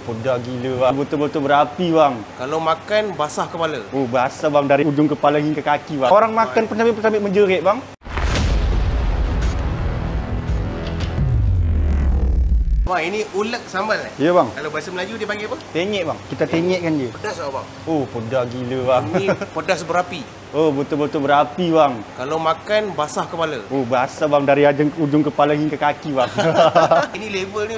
pedas gila bang. Betul-betul berapi bang. Kalau makan basah kepala. Oh, basah bang dari ujung kepala hingga kaki bang. Orang makan sambil menjerit bang. Bang, ini ulek sambal Ya bang. Kalau bahasa Melayu dia panggil apa? Tenyek bang. Kita tenyekkan dia. Pedas tak bang? Oh, pedas gila bang. Ini pedas berapi. Oh, betul-betul berapi bang. Kalau makan basah kepala. Oh, basah bang dari ujung kepala hingga kaki bang. Ini level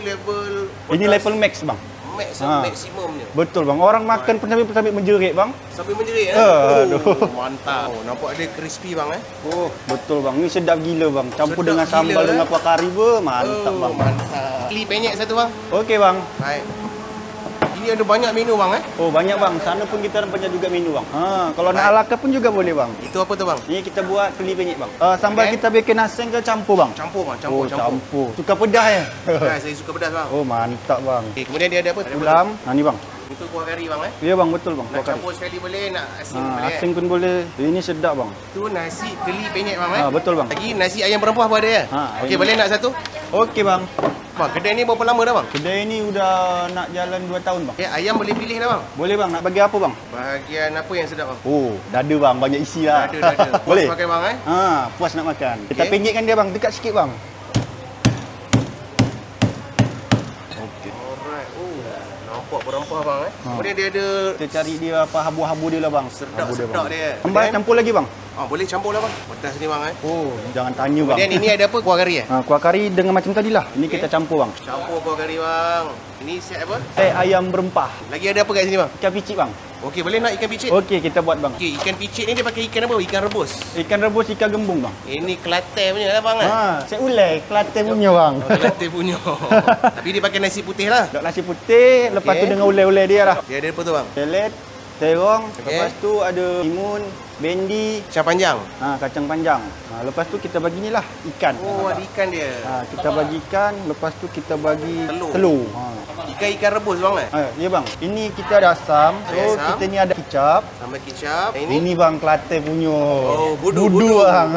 Ini level max bang. Max maksimumnya. Betul bang. Orang makan sambil menjerit bang. Sambil menjerit aduh. Mantap. Oh, nampak ada crispy bang Oh, betul bang. Ini sedap gila bang. Campur sedap dengan sambal gila, dengan kuah kari mantap bang. Mantap. Keli penyek satu bang. Okey bang. Baik. Ini ada banyak menu bang Oh, banyak bang. Sana pun kita banyak juga menu bang. Kalau nak ala carte pun juga boleh bang. Itu apa tu bang? Ini kita buat keli penyek bang. Sambal kita bikin asing ke campur bang? Campur bang, campur. Suka pedas ya? Pedas, saya suka pedas bang. Oh, mantap bang. Okay, kemudian dia ada apa? Ulam. Ni bang. Itu kuah kari bang Ya bang, betul bang. Nak campur sekali boleh, nak asing boleh. Asing pun boleh. Ini sedap bang. Itu nasi keli penyek bang Betul bang. Lagi nasi ayam berempah pun ada ya? Okey, boleh nak satu? Okey bang. Bang, kedai ni berapa lama dah bang? Kedai ni udah nak jalan 2 tahun bang. Okay, ayam boleh pilih dah bang? Boleh bang. Nak bagi apa bang? Bahagian apa yang sedap bang? Oh, dada bang. Banyak isi lah. Dada. Boleh? Puas makan bang puas nak makan. Kita penyekkan dia bang. Dekat sikit bang. Nampak berempah bang Kemudian dia ada... Kita cari dia apa habu-habu dia lah bang. Sedap dia. Sambal campur lagi bang. Boleh campur lah bang. Pedas ni bang Oh, jangan tanya bang. Kemudian ini ada apa? Kuah kari kuah kari dengan macam tadi lah. Ini kita campur bang. Campur kuah kari bang. Ini set apa? Set ayam berempah. Lagi ada apa kat sini bang? Ikan picit bang. Okey, boleh nak ikan picit? Okey, kita buat bang. Okey, ikan picit ni dia pakai ikan apa? Ikan rebus? Ikan rebus, ikan gembung bang. Ini Kelantan punya lah bang Set ulai Kelantan punya bang. Kelantan punya. Tapi dia pakai nasi putih lah. Nasi putih, lepas tu dengan ulai-ulai dia lah. Dia ada apa tu bang? Selet, terong, lepas tu ada timun, bendi, kacang panjang. Kacang panjang. Lepas tu kita bagi ni lah ikan. Oh, ada ikan dia. Kita bagi ikan, lepas tu kita bagi telur. Ikan rebus bang Ya bang. Ini kita ada asam. So kita ni ada kicap. Sambal kicap. Ini bang Kelantan punya. Oh, budu bang.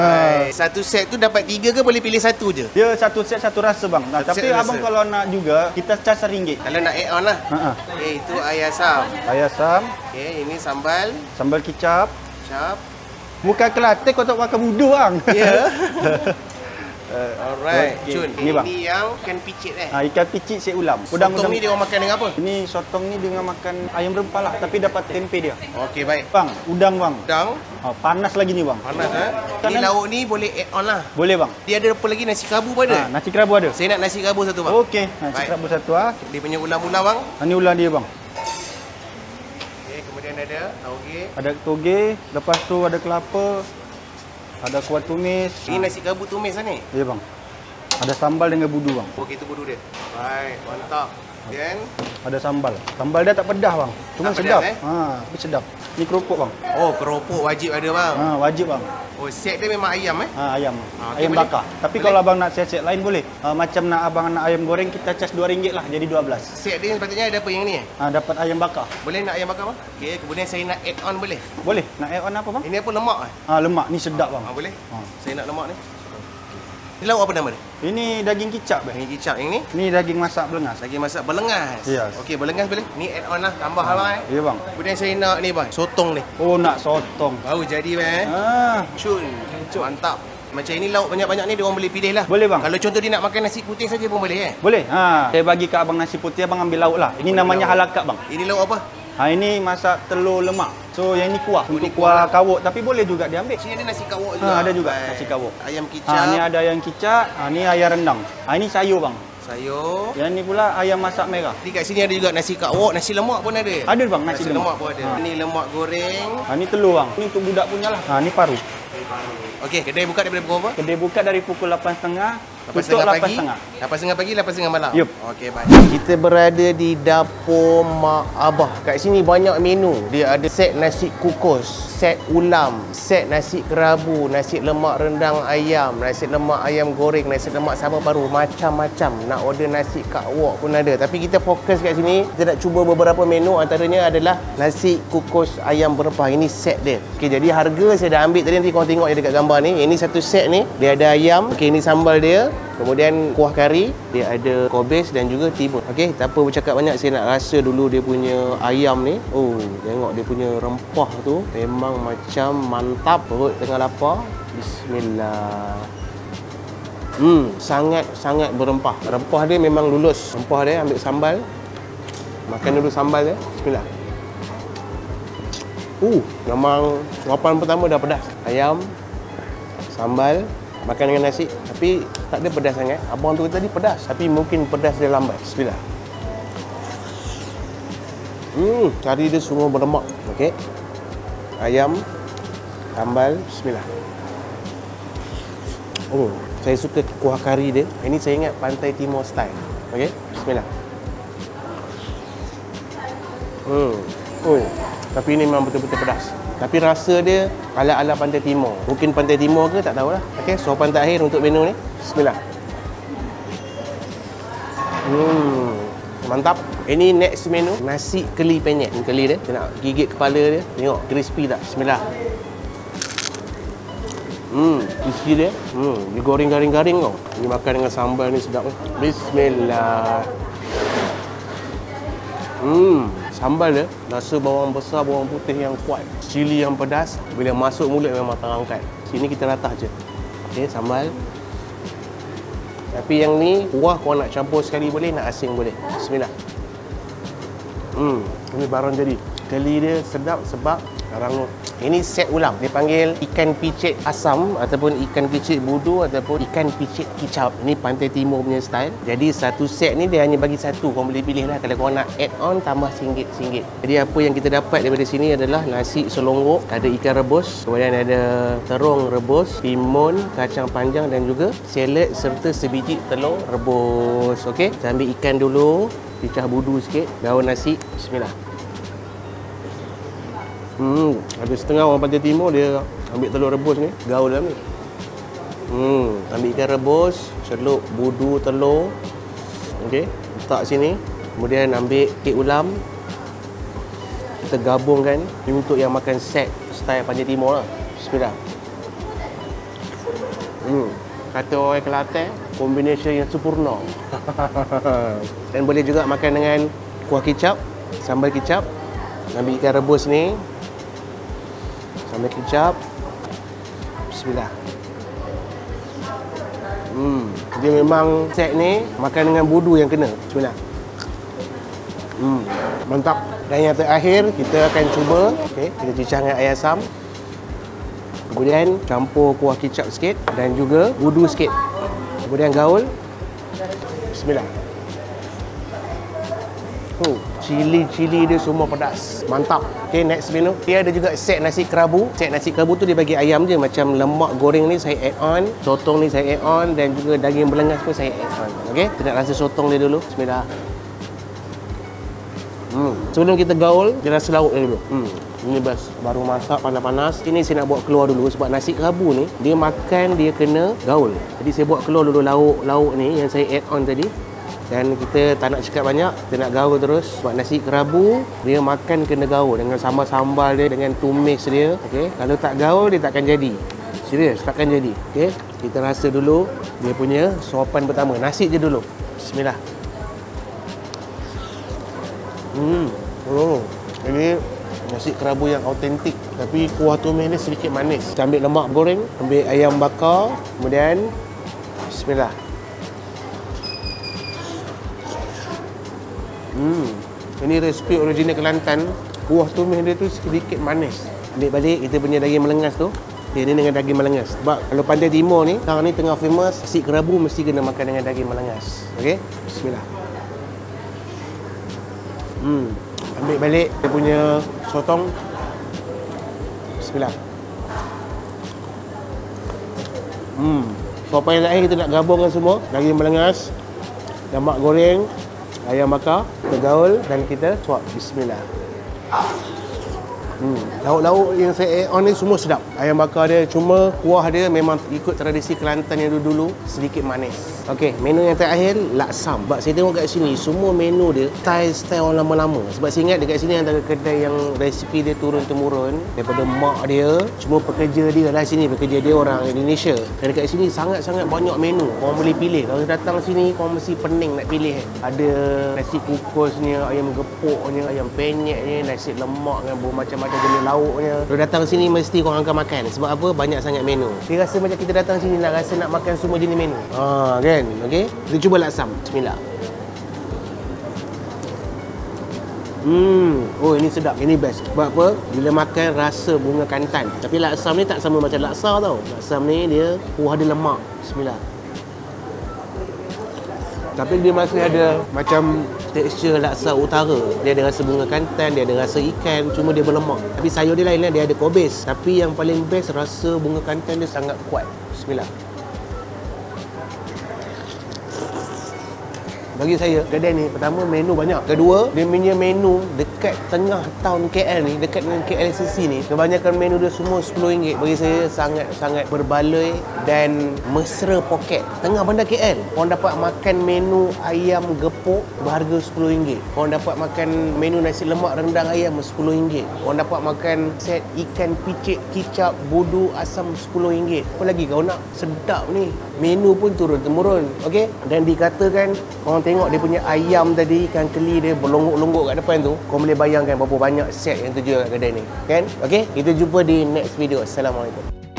Satu set tu dapat 3 ke boleh pilih satu je? Dia satu set satu rasa bang. Tapi abang kalau nak juga kita charge RM1. Kalau nak add on lah. Okey, itu air asam. Air asam. Okey, ini sambal. Sambal kicap. Bukan Kelantan kau tak makan budu bang. Ya. Alright, Cun. Ini bang. Ini yang ikan picit ikan picit set ulam. Sotong ni dia orang makan dengan apa? Ini sotong ni dengan makan ayam berempah lah, tapi dapat tempe dia. Okey, baik. Bang, udang bang. Udang. Panas lagi ni bang. Panas Ni lauk ni boleh add on lah. Boleh bang. Dia ada apa lagi? Nasi kerabu pun ada? Nasi kerabu ada. Saya nak nasi kerabu satu bang. Okey, nasi kerabu satu Dia punya ulam-ulam bang. Ini ulam dia bang. Okey, kemudian ada tauge. Ada toge, lepas tu ada kelapa. Ada kuah tumis. Ini nasi kerabu tumis lah ni? Ya bang. Ada sambal dengan budu bang. Okey, itu budu dia. Baik, mantap. Dan ada sambal. Sambal dia tak pedas bang. Cuma sedap. Tapi sedap. Ni keropok bang. Oh, keropok wajib ada bang. Wajib bang. Oh, set dia memang ayam ayam. Ayam bakar. Tapi kalau abang nak set-set lain boleh. Macam nak abang nak ayam goreng kita charge RM2 lah, jadi 12. Set dia sepatutnya ada apa yang ni? Dapat ayam bakar. Boleh nak ayam bakar bang? Okey, kemudian saya nak add on boleh? Boleh. Nak add on apa bang? Ini apa, lemak lemak. Ni sedap bang. Boleh? Saya nak lemak ni. Ini lauk apa nama dia? Ini daging kicap. Daging kicap. Yang ni? Ni daging masak belengas. Daging masak belengas? Yes. Okey, belengas boleh? Ni add on lah. Tambah lah Ya bang. Kemudian saya nak ni bang, sotong ni. Oh, nak sotong. Baru jadi bang. Cun. Mantap. Macam ini lauk banyak-banyak ni dia orang boleh pilih lah. Boleh bang. Kalau contoh dia nak makan nasi putih saja pun boleh Boleh. Saya bagi ke abang nasi putih, abang ambil lauk lah. Ini namanya halakat bang. Ini lauk apa? Ini masak telur lemak. So yang ini kuah. Untuk kuah kawok. Tapi boleh juga diambil. Sini ada nasi kawok juga. Ada juga nasi kawok. Ayam kicap. Ni ada ayam kicap. Ni ayam rendang. Ini sayur bang. Sayur. Yang ni pula ayam masak merah. Di kat sini ada juga nasi kawok, nasi lemak pun ada. Ada bang, nasi lemak pun ada. Ini lemak goreng. Ni telur bang. Ni untuk budak punya lah. Ni paru. Okey, kedai buka daripada pukul berapa? Kedai buka dari pukul 8.30. 8.30 pagi. 8.30 pagi, 8.30 malam. Yup. Okey, baik. Kita berada di dapur Mak Abah. Kat sini banyak menu. Dia ada set nasi kukus, set ulam, set nasi kerabu, nasi lemak rendang ayam, nasi lemak ayam goreng, nasi lemak sambal paru, macam-macam. Nak order nasi kak wok pun ada. Tapi kita fokus kat sini, kita nak cuba beberapa menu. Antaranya adalah nasi kukus ayam berempah. Ini set dia. Okey, jadi harga saya dah ambil tadi, nanti korang tengok je dekat gambar ni. Ini satu set ni, dia ada ayam. Okey, ini sambal dia. Kemudian kuah kari, dia ada kobis dan juga timun. Okey, tak apa bercakap banyak, saya nak rasa dulu dia punya ayam ni. Oh, tengok dia punya rempah tu memang macam mantap. Perut tengah lapar. Bismillah. Sangat-sangat berempah. Rempah dia memang lulus. Rempah dia ambil sambal. Makan dulu sambal dia. Bismillah. Memang suapan pertama dah pedas. Ayam, sambal, makan dengan nasi. Tapi tak ada pedas sangat. Abang tu tadi pedas, tapi mungkin pedas dia lambat. Bismillah. Kari dia semua berlemak. Okey. Ayam, sambal, bismillah. Oh, saya suka kuah kari dia. Ini saya ingat Pantai Timur style. Okey, bismillah. Tapi ini memang betul-betul pedas. Tapi rasa dia ala-ala Pantai Timur. Mungkin Pantai Timur ke, tak tahulah. Okey, suapan terakhir untuk menu ni. Bismillah. Mantap. Ini next menu, nasi keli penyet. Ini keli dia, kita nak gigit kepala dia. Tengok, crispy tak? Bismillah. Isi dia, dia goreng garing-garing tau. Ini makan dengan sambal ni sedap ni. Bismillah. Sambal dia, rasa bawang besar, bawang putih yang kuat, cili yang pedas. Bila masuk mulut memang terangkat. Sini kita ratah je. Okey, sambal. Tapi yang ni, kuah kau nak campur sekali boleh, nak asing boleh. Bismillah. Ini barang jadi. Keli dia sedap sebab rangut. Ini set ulam. Dia panggil ikan picit asam ataupun ikan picit budu ataupun ikan picit kicap. Ini Pantai Timur punya style. Jadi satu set ni dia hanya bagi satu. Kau boleh pilih lah. Kalau kau nak add on, tambah RM1. Jadi apa yang kita dapat daripada sini adalah nasi selonggok, ada ikan rebus, kemudian ada terung rebus, timun, kacang panjang dan juga salad serta sebiji telur rebus. Okey, kita ambil ikan dulu, picah budu sikit, daun nasi. Bismillah. Ada setengah orang Pantai Timur dia ambil telur rebus ni, gaul dalam ni. Ambil ikan rebus, celup budu telur. Okey, letak sini. Kemudian ambil kek ulam. Kita gabungkan. Ini untuk yang makan set style Pantai Timur lah. Bismillah. Kata orang Kelantan, combination yang sempurna. Dan boleh juga makan dengan kuah kicap, sambal kicap. Ambil ikan rebus ni, sambal kicap. Bismillah. Dia memang set ni makan dengan budu yang kena. Bismillah. Mantap. Dan yang terakhir kita akan cuba, okey, kita cicah dengan air asam. Kemudian campur kuah kicap sikit dan juga budu sikit. Kemudian gaul. Bismillah. Cili-cili dia semua pedas. Mantap. Okay, next menu. Dia ada juga set nasi kerabu. Set nasi kerabu tu dia bagi ayam je. Macam lemak goreng ni saya add on. Sotong ni saya add on. Dan juga daging belengas pun saya add on. Okay, kita nak rasa sotong dia dulu. Bismillah. Sebelum kita gaul, kita rasa lauk dia dulu. Ini best. Baru masak panas-panas. Ini saya nak buat keluar dulu. Sebab nasi kerabu ni, dia makan dia kena gaul. Jadi saya buat keluar dulu lauk-lauk ni yang saya add on tadi. Dan kita tak nak cakap banyak, kita nak gaul terus. Sebab nasi kerabu, dia makan kena gaul. Dengan sambal-sambal dia, dengan tumis dia. Okay? Kalau tak gaul, dia takkan jadi. Serius, takkan jadi. Okay? Kita rasa dulu dia punya suapan pertama. Nasi je dulu. Bismillah. Ini nasi kerabu yang autentik. Tapi kuah tumis dia sedikit manis. Kita ambil lemak goreng, ambil ayam bakar. Kemudian, bismillah. Ini resipi original Kelantan. Kuah tumis dia tu sedikit manis. Ambil balik kita punya daging melengas tu. Dia ni dengan daging melengas. Sebab kalau Pantai Timur ni, sekarang ni tengah famous, nasi kerabu mesti kena makan dengan daging melengas. Okey? Bismillah. Ambil balik dia punya sotong. Bismillah. Suapan yang terakhir kita nak gabungkan semua. Daging melengas, lemak goreng, ayam bakar, kita gaul dan kita suap. Bismillah. Lauk-lauk yang saya add on ni semua sedap. Ayam bakar dia, cuma kuah dia memang ikut tradisi Kelantan yang dulu-dulu, sedikit manis. Okey, menu yang terakhir laksam. Sebab saya tengok kat sini semua menu dia style orang lama-lama. Sebab saya ingat dekat sini antara kedai yang resipi dia turun-temurun daripada mak dia. Cuma pekerja dia lah sini, pekerja dia orang Indonesia. Dan dekat sini sangat-sangat banyak menu. Korang boleh pilih. Kalau datang sini korang mesti pening nak pilih. Ada nasi kukusnya, ayam gepuknya, ayam penyetnya, nasi lemak dengan bermacam-macam jenis lauknya. Kalau datang sini mesti korang akan makan. Sebab apa? Banyak sangat menu. Saya rasa macam kita datang sini nak rasa nak makan semua jenis menu. Kan? Okey. Kita cuba laksam. Bismillah. Oh ini sedap. Ini best. Sebab apa? Bila makan rasa bunga kantan. Tapi laksam ni tak sama macam laksa tau. Laksam ni dia ada lemak. Bismillah. Tapi dia masih ada macam tekstur laksa utara. Dia ada rasa bunga kantan, dia ada rasa ikan, cuma dia berlemak. Tapi sayur dia lain lah, dia ada kobis. Tapi yang paling best rasa bunga kantan dia sangat kuat. Bismillah. Bagi saya, kedai ni pertama menu banyak. Kedua, dia punya menu dekat tengah town KL ni, dekat dengan KLCC ni, kebanyakan menu dia semua RM10. Bagi saya sangat-sangat berbaloi dan mesra poket. Tengah bandar KL, korang dapat makan menu ayam gepuk berharga RM10. Korang dapat makan menu nasi lemak rendang ayam RM10. Korang dapat makan set ikan picit kicap budu asam RM10. Apa lagi kau nak? Sedap ni. Menu pun turun-temurun. Okey? Dan dikatakan korang tengok dia punya ayam tadi, ikan keli dia berlonggok-longgok kat depan tu. Kau boleh bayangkan berapa banyak set yang terjual kat kedai ni. Kan? Okey? Kita jumpa di next video. Assalamualaikum.